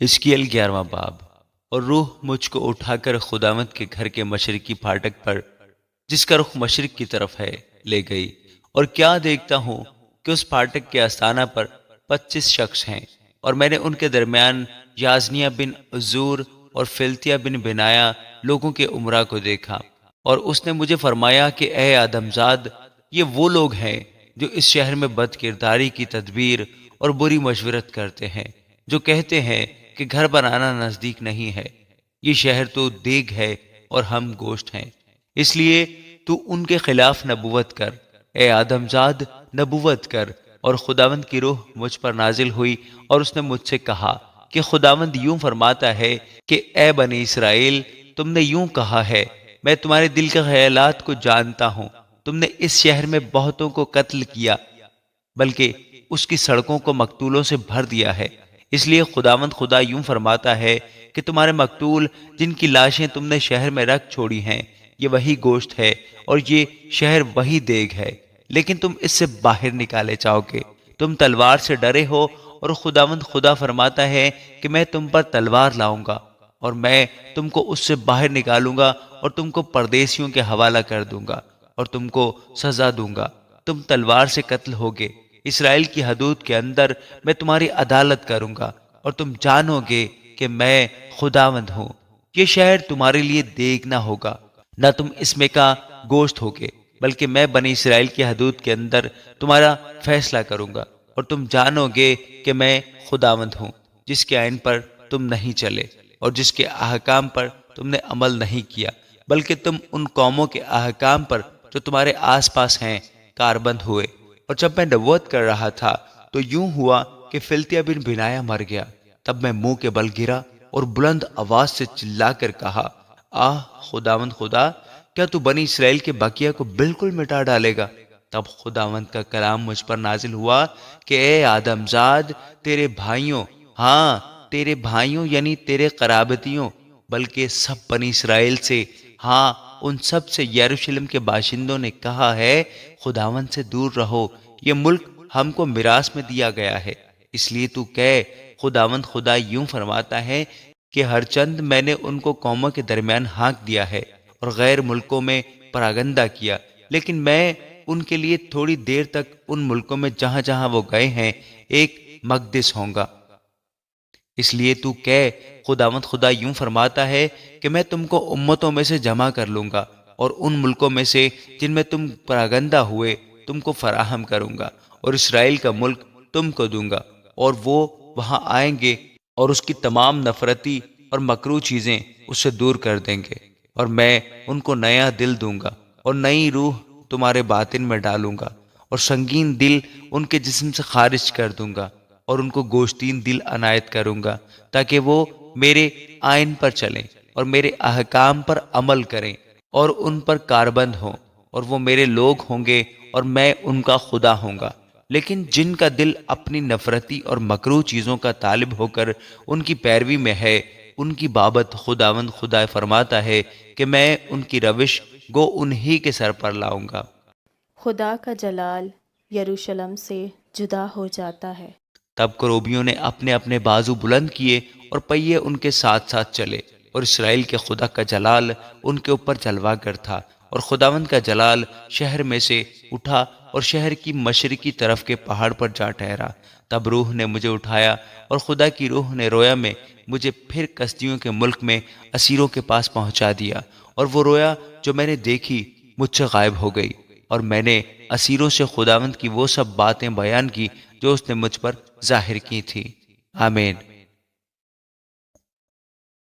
حزقیل 11واں باب۔ اور روح مجھ کو اٹھا کر خداوند کے گھر کے مشرقی پھاٹک پر، جس کا رخ مشرق کی طرف ہے، لے گئی، اور کیا دیکھتا ہوں کہ اس پھاٹک کے آستانہ پر 25 شخص ہیں، اور میں نے ان کے درمیان یازنیہ بن عزور اور فلتیہ بن بنایا لوگوں کے امراء کو دیکھا۔ اور اس نے مجھے فرمایا کہ اے آدمزاد، یہ وہ لوگ ہیں جو اس شہر میں بد کرداری کی تدبیر اور بری مشورت کرتے ہیں، جو کہتے ہیں کہ گھر بنانا نزدیک نہیں ہے، یہ شہر تو دیگ ہے اور ہم گوشت ہیں، اس لیے تو ان کے خلاف نبوت کر، اے آدم زاد، نبوت کر۔ اور خداوند کی روح مجھ پر نازل ہوئی، اور اس نے مجھ سے کہا کہ خداوند یوں فرماتا ہے کہ اے بنی اسرائیل، تم نے یوں کہا ہے، میں تمہارے دل کے خیالات کو جانتا ہوں، تم نے اس شہر میں بہتوں کو قتل کیا، بلکہ اس کی سڑکوں کو مقتولوں سے بھر دیا ہے۔ اس لیے خداوند خدا یوں فرماتا ہے کہ تمہارے مقتول جن کی لاشیں تم نے شہر میں رکھ چھوڑی ہیں، یہ وہی گوشت ہے اور یہ شہر وہی دیگ ہے، لیکن تم اس سے باہر نکالے جاؤ گے۔ تم تلوار سے ڈرے ہو، اور خداوند خدا فرماتا ہے کہ میں تم پر تلوار لاؤں گا، اور میں تم کو اس سے باہر نکالوں گا اور تم کو پردیسیوں کے حوالہ کر دوں گا اور تم کو سزا دوں گا، تم تلوار سے قتل ہوگے۔ اسرائیل کی حدود کے اندر میں تمہاری عدالت کروں گا، اور تم جانو گے کہ میں خداوند ہوں۔ یہ شہر تمہارے لیے دیگ نہ ہوگا، نہ تم اس میں کا گوشت ہوگے، بلکہ میں بنی اسرائیل کی حدود کے اندر تمہارا فیصلہ کروں گا، اور تم جانو گے کہ میں خداوند ہوں، جس کے آئین پر تم نہیں چلے اور جس کے احکام پر تم نے عمل نہیں کیا، بلکہ تم ان قوموں کے احکام پر جو تمہارے آس پاس ہیں کاربند ہوئے۔ اور جب میں نبوت کر رہا تھا تو یوں ہوا کہ فلتیہ بن بنایا مر گیا۔ تب میں منہ کے بل گرا اور بلند آواز سے چلا کر کہا، خداوند خدا، کیا تو بنی اسرائیل کے بقیہ کو بالکل مٹا ڈالے گا؟ تب خداوند کا کلام مجھ پر نازل ہوا کہ اے آدم زاد، تیرے بھائیوں، ہاں تیرے بھائیوں یعنی تیرے قرابتیوں، بلکہ سب بنی اسرائیل سے، ہاں ان سب سے یروشلم کے باشندوں نے کہا ہے، خداوند سے دور رہو، یہ ملک ہم کو میراث میں دیا گیا ہے۔ اس لیے تو کہہ، خداوند خدا یوں فرماتا ہے کہ ہر چند میں نے ان کو قوموں کے درمیان ہانک دیا ہے اور غیر ملکوں میں پراگندہ کیا، لیکن میں ان کے لیے تھوڑی دیر تک ان ملکوں میں جہاں جہاں وہ گئے ہیں ایک مقدس ہوں گا۔ اس لیے تو کہہ، خداوند خدا یوں فرماتا ہے کہ میں تم کو امتوں میں سے جمع کر لوں گا، اور ان ملکوں میں سے جن میں تم پراگندہ ہوئے تم کو فراہم کروں گا، اور اسرائیل کا ملک تم کو دوں گا، اور وہ وہاں آئیں گے اور اس کی تمام نفرتی اور مکروہ چیزیں اس سے دور کر دیں گے، اور میں ان کو نیا دل دوں گا اور نئی روح تمہارے باطن میں ڈالوں گا، اور سنگین دل ان کے جسم سے خارج کر دوں گا، اور ان کو گوشتین دل عنایت کروں گا، تاکہ وہ میرے آئین پر چلیں اور میرے احکام پر عمل کریں اور ان پر کاربند ہوں، اور وہ میرے لوگ ہوں گے اور میں ان کا خدا ہوں گا۔ لیکن جن کا دل اپنی نفرتی اور مکروہ چیزوں کا طالب ہو کر ان کی پیروی میں ہے، ان کی بابت خداوند خدا فرماتا ہے کہ میں ان کی روش گو انہی کے سر پر لاؤں گا۔ خدا کا جلال یروشلم سے جدا ہو جاتا ہے۔ تب کروبیوں نے اپنے اپنے بازو بلند کیے اور پہیے ان کے ساتھ ساتھ چلے، اور اسرائیل کے خدا کا جلال ان کے اوپر جلوا گر تھا، اور خداوند کا جلال شہر میں سے اٹھا اور شہر کی مشرقی طرف کے پہاڑ پر جا ٹھہرا۔ تب روح نے مجھے اٹھایا، اور خدا کی روح نے رویا میں مجھے پھر کسدیوں کے ملک میں اسیروں کے پاس پہنچا دیا، اور وہ رویا جو میں نے دیکھی مجھ سے غائب ہو گئی، اور میں نے اسیروں سے خداوند کی وہ سب باتیں بیان کی جو اس نے مجھ پر ظاہر کی تھی۔ آمین۔